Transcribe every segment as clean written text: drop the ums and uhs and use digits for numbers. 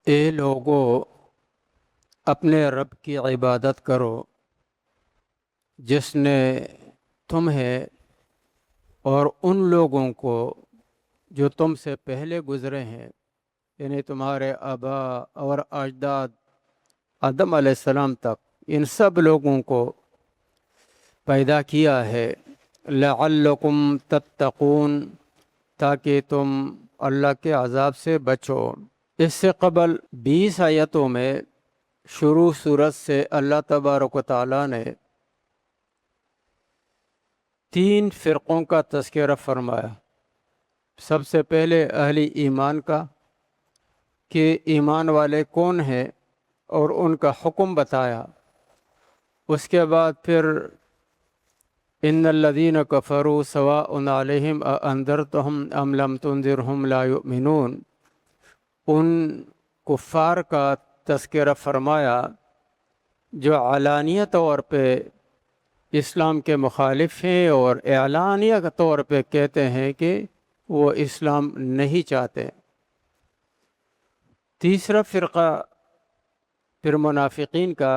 اے لوگو اپنے رب کی عبادت کرو جس نے تمہیں اور ان لوگوں کو جو تم سے پہلے گزرے ہیں، یعنی تمہارے آباء اور اجداد آدم علیہ السلام تک، ان سب لوگوں کو پیدا کیا ہے لعلکم تتقون، تاکہ تم اللہ کے عذاب سے بچو۔ اس سے قبل 20 آیتوں میں شروع صورت سے اللہ تبارک و تعالیٰ نے 3 فرقوں کا تذکرہ فرمایا۔ سب سے پہلے اہل ایمان کا، کہ ایمان والے کون ہیں اور ان کا حکم بتایا۔ اس کے بعد پھر ان الذین کفروا سواء علیہم اانذرتہم ام لم تنذرہم لا یؤمنون، ان کفار کا تذکرہ فرمایا جو علانیہ طور پہ اسلام کے مخالف ہیں اور اعلانیہ طور پہ کہتے ہیں کہ وہ اسلام نہیں چاہتے۔ تیسرا فرقہ پھر منافقین کا،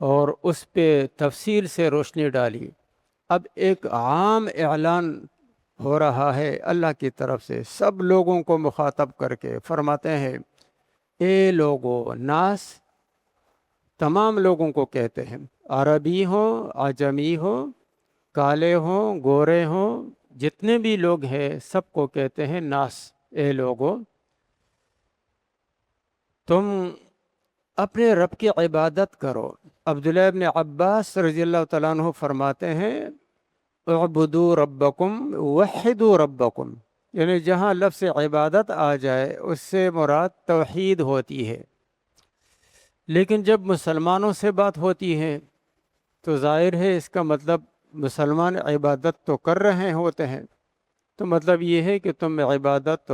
اور اس پہ تفصیل سے روشنی ڈالی۔ اب ایک عام اعلان ہو رہا ہے اللہ کی طرف سے، سب لوگوں کو مخاطب کر کے فرماتے ہیں اے لوگو، ناس تمام لوگوں کو کہتے ہیں، عربی ہوں عجمی ہوں، کالے ہوں گورے ہوں، جتنے بھی لوگ ہیں سب کو کہتے ہیں ناس، اے لوگو تم اپنے رب کی عبادت کرو۔ عبداللہ ابن عباس رضی اللہ تعالیٰ عنہ فرماتے ہیں اعبدوا ربکم وحدوا ربکم، یعنی جہاں لفظ عبادت آ جائے اس سے مراد توحید ہوتی ہے، لیکن جب مسلمانوں سے بات ہوتی ہے تو ظاہر ہے اس کا مطلب مسلمان عبادت تو کر رہے ہوتے ہیں، تو مطلب یہ ہے کہ تم عبادت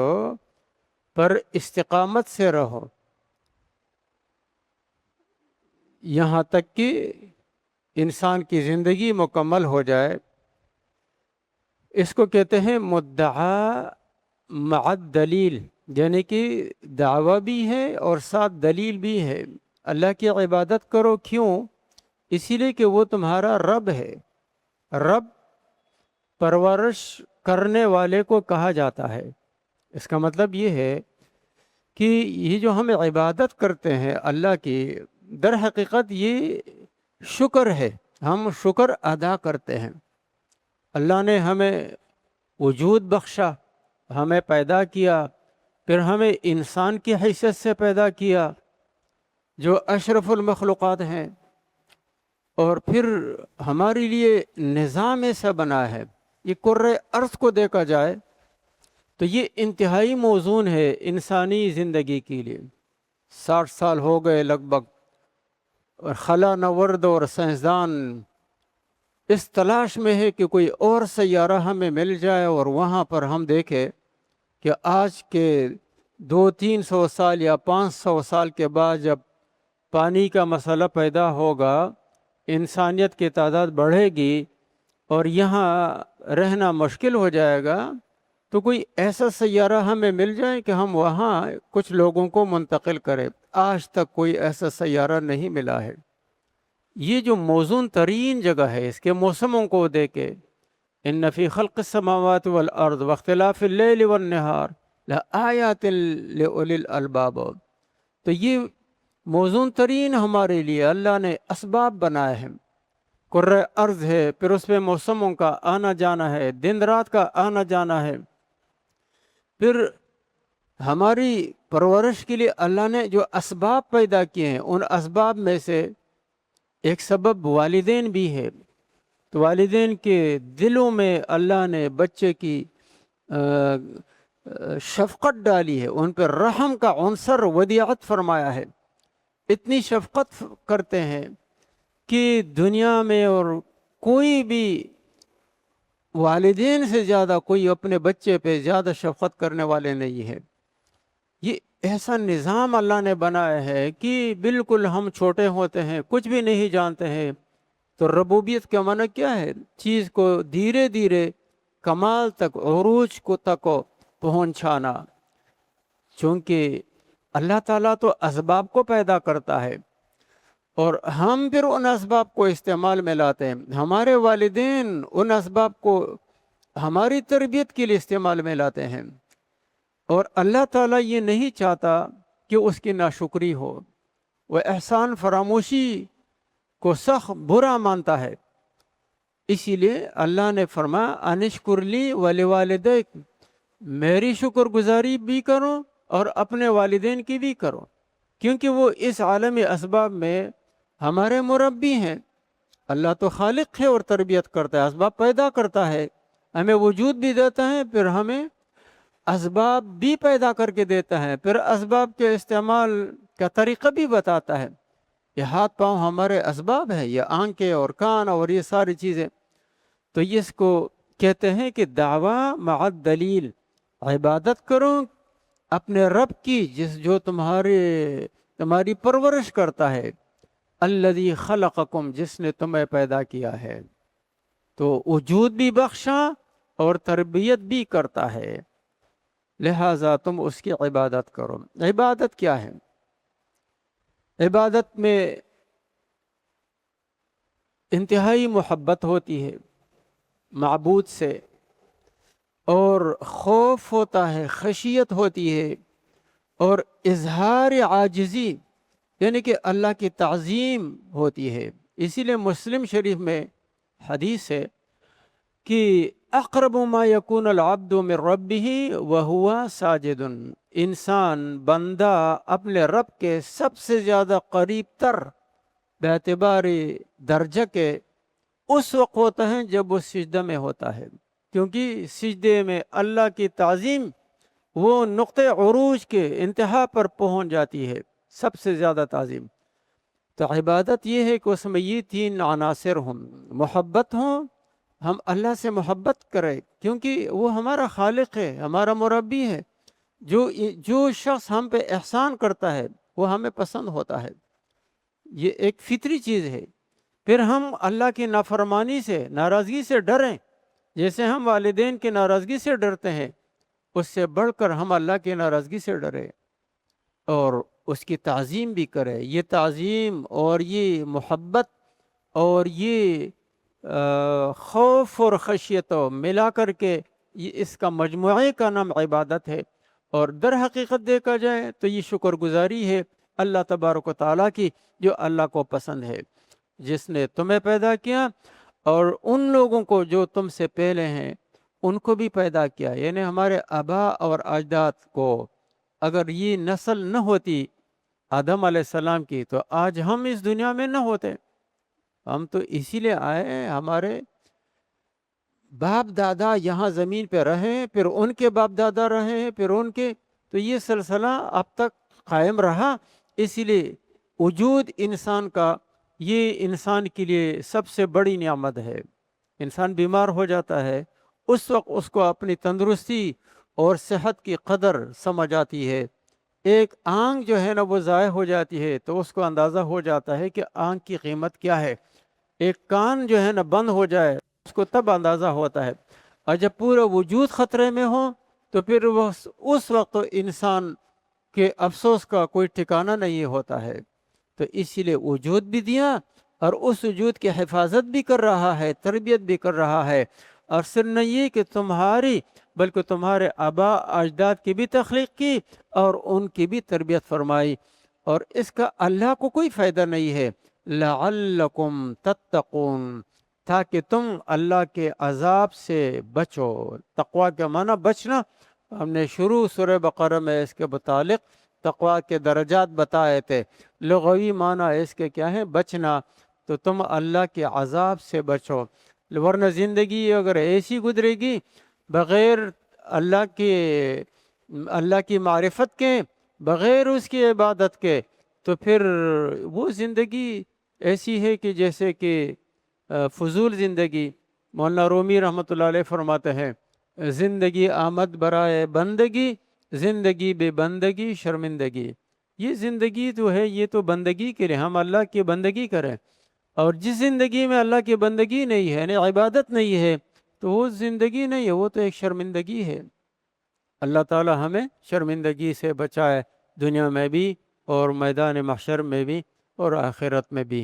پر استقامت سے رہو یہاں تک کہ انسان کی زندگی مکمل ہو جائے۔ اس کو کہتے ہیں مدعا مع الدلیل، یعنی کہ دعویٰ بھی ہے اور ساتھ دلیل بھی ہے۔ اللہ کی عبادت کرو، کیوں؟ اسی لیے کہ وہ تمہارا رب ہے۔ رب پرورش کرنے والے کو کہا جاتا ہے۔ اس کا مطلب یہ ہے کہ یہ جو ہم عبادت کرتے ہیں اللہ کی، در حقیقت یہ شکر ہے، ہم شکر ادا کرتے ہیں۔ اللہ نے ہمیں وجود بخشا، ہمیں پیدا کیا، پھر ہمیں انسان کی حیثیت سے پیدا کیا جو اشرف المخلوقات ہیں، اور پھر ہمارے لیے نظام ایسا بنا ہے۔ یہ کرۂ ارض کو دیکھا جائے تو یہ انتہائی موزون ہے انسانی زندگی کے لیے۔ 60 سال ہو گئے لگ بھگ، اور خلا نورد اور سائنسدان اس تلاش میں ہے کہ کوئی اور سیارہ ہمیں مل جائے اور وہاں پر ہم دیکھیں کہ آج کے 200-300 سال یا 500 سال کے بعد جب پانی کا مسئلہ پیدا ہوگا، انسانیت کی تعداد بڑھے گی اور یہاں رہنا مشکل ہو جائے گا، تو کوئی ایسا سیارہ ہمیں مل جائے کہ ہم وہاں کچھ لوگوں کو منتقل کریں۔ آج تک کوئی ایسا سیارہ نہیں ملا ہے۔ یہ جو موزون ترین جگہ ہے، اس کے موسموں کو دیکھے، ان فی خلق السماوات والارض واختلاف اللیل والنہار لآیات لأولی الالباب، تو یہ موزون ترین ہمارے لیے اللہ نے اسباب بنائے ہیں۔ کرۂ ارض ہے، پھر اس میں موسموں کا آنا جانا ہے، دن رات کا آنا جانا ہے۔ پھر ہماری پرورش کے لیے اللہ نے جو اسباب پیدا کیے ہیں، ان اسباب میں سے ایک سبب والدین بھی ہے۔ تو والدین کے دلوں میں اللہ نے بچے کی شفقت ڈالی ہے، ان پر رحم کا عنصر ودیعت فرمایا ہے۔ اتنی شفقت کرتے ہیں کہ دنیا میں اور کوئی بھی والدین سے زیادہ کوئی اپنے بچے پہ زیادہ شفقت کرنے والے نہیں ہے۔ یہ ایسا نظام اللہ نے بنایا ہے کہ بالکل ہم چھوٹے ہوتے ہیں، کچھ بھی نہیں جانتے ہیں، تو ربوبیت کا معنی کیا ہے؟ چیز کو دھیرے دھیرے کمال تک، عروج کو تک پہنچانا۔ چونکہ اللہ تعالیٰ تو اسباب کو پیدا کرتا ہے اور ہم پھر ان اسباب کو استعمال میں لاتے ہیں. ہمارے والدین ان اسباب کو ہماری تربیت کے لیے استعمال میں لاتے ہیں، اور اللہ تعالیٰ یہ نہیں چاہتا کہ اس کی ناشکری ہو. وہ احسان فراموشی کو سخت برا مانتا ہے. اسی لیے اللہ نے فرمایا انشکر لی ولوالدیک، میری شکر گزاری بھی کرو اور اپنے والدین کی بھی کرو، کیونکہ وہ اس عالم اسباب میں ہمارے مربی ہیں. اللہ تو خالق ہے اور تربیت کرتا ہے، اسباب پیدا کرتا ہے، ہمیں وجود بھی دیتا ہے، پھر ہمیں اسباب بھی پیدا کر کے دیتا ہے، پھر اسباب کے استعمال کا طریقہ بھی بتاتا ہے. یہ ہاتھ پاؤں ہمارے اسباب ہے، یہ آنکھیں اور کان اور یہ ساری چیزیں. تو اس کو کہتے ہیں کہ دعویٰ مع الدلیل، عبادت کرو اپنے رب کی جو تمہاری پرورش کرتا ہے. الذی خلقکم، جس نے تمہیں پیدا کیا ہے، تو وجود بھی بخشا اور تربیت بھی کرتا ہے، لہٰذا تم اس کی عبادت کرو. عبادت کیا ہے؟ عبادت میں انتہائی محبت ہوتی ہے معبود سے، اور خوف ہوتا ہے، خشیت ہوتی ہے، اور اظہار عاجزی یعنی کہ اللہ کی تعظیم ہوتی ہے. اسی لیے مسلم شریف میں حدیث ہے کہ اقرب ما یکون العبد من ربہ وہو ساجد، انسان بندہ اپنے رب کے سب سے زیادہ قریب تر باعتبار درجہ کے اس وقت ہوتا ہے جب وہ سجدہ میں ہوتا ہے، کیونکہ سجدے میں اللہ کی تعظیم وہ نقطہ عروج کے انتہا پر پہنچ جاتی ہے، سب سے زیادہ تعظیم. تو عبادت یہ ہے کہ اس میں یہ تین عناصر ہوں، محبت ہوں، ہم اللہ سے محبت کریں کیونکہ وہ ہمارا خالق ہے، ہمارا مربی ہے. جو شخص ہم پہ احسان کرتا ہے وہ ہمیں پسند ہوتا ہے، یہ ایک فطری چیز ہے. پھر ہم اللہ کی نافرمانی سے، ناراضگی سے ڈریں، جیسے ہم والدین کی ناراضگی سے ڈرتے ہیں، اس سے بڑھ کر ہم اللہ کی ناراضگی سے ڈریں اور اس کی تعظیم بھی کرے. یہ تعظیم اور یہ محبت اور یہ خوف اور خشیت ملا کر کے اس کا مجموعے کا نام عبادت ہے. اور در حقیقت دیکھا جائے تو یہ شکر گزاری ہے اللہ تبارک و تعالیٰ کی، جو اللہ کو پسند ہے، جس نے تمہیں پیدا کیا اور ان لوگوں کو جو تم سے پہلے ہیں ان کو بھی پیدا کیا. یعنی ہمارے آبا اور اجداد کو اگر یہ نسل نہ ہوتی آدم علیہ السلام کی تو آج ہم اس دنیا میں نہ ہوتے. ہم تو اسی لیے آئے ہیں، ہمارے باپ دادا یہاں زمین پہ رہے، پھر ان کے باپ دادا رہے، پھر ان کے، تو یہ سلسلہ اب تک قائم رہا. اسی لیے وجود انسان کا، یہ انسان کے لیے سب سے بڑی نعمت ہے. انسان بیمار ہو جاتا ہے اس وقت اس کو اپنی تندرستی اور صحت کی قدر سمجھ آتی ہے. ایک آنکھ جو ہے نا وہ ضائع ہو جاتی ہے تو اس کو اندازہ ہو جاتا ہے کہ آنکھ کی قیمت کیا ہے. ایک کان جو ہے نا بند ہو جائے اس کو تب اندازہ ہوتا ہے، اور جب پورا وجود خطرے میں ہو تو پھر وہ اس وقت انسان کے افسوس کا کوئی ٹھکانہ نہیں ہوتا ہے. تو اسی لیے وجود بھی دیا اور اس وجود کی حفاظت بھی کر رہا ہے، تربیت بھی کر رہا ہے. اور صرف نہیں یہ کہ تمہاری بلکہ تمہارے آبا اجداد کی بھی تخلیق کی اور ان کی بھی تربیت فرمائی. اور اس کا اللہ کو کوئی فائدہ نہیں ہے. لعلکم تتقون، تاکہ تم اللہ کے عذاب سے بچو. تقوی کا معنی بچنا. ہم نے شروع سورہ بقرہ میں اس کے متعلق تقوی کے درجات بتائے تھے. لغوی معنی اس کے کیا ہے؟ بچنا. تو تم اللہ کے عذاب سے بچو، ورنہ زندگی اگر ایسی گزرے گی بغیر اللہ کی معرفت کے، بغیر اس کی عبادت کے، تو پھر وہ زندگی ایسی ہے کہ جیسے کہ فضول زندگی. مولانا رومی رحمۃ اللہ علیہ فرماتے ہیں زندگی آمد برائے بندگی، زندگی بے بندگی شرمندگی. یہ زندگی تو ہے یہ تو بندگی کے لیے، ہم اللہ کی بندگی کریں، اور جس زندگی میں اللہ کی بندگی نہیں ہے یعنی عبادت نہیں ہے تو وہ زندگی نہیں ہے، وہ تو ایک شرمندگی ہے. اللہ تعالی ہمیں شرمندگی سے بچائے. دنیا میں بھی اور میدان محشر میں بھی اور آخرت میں بھی.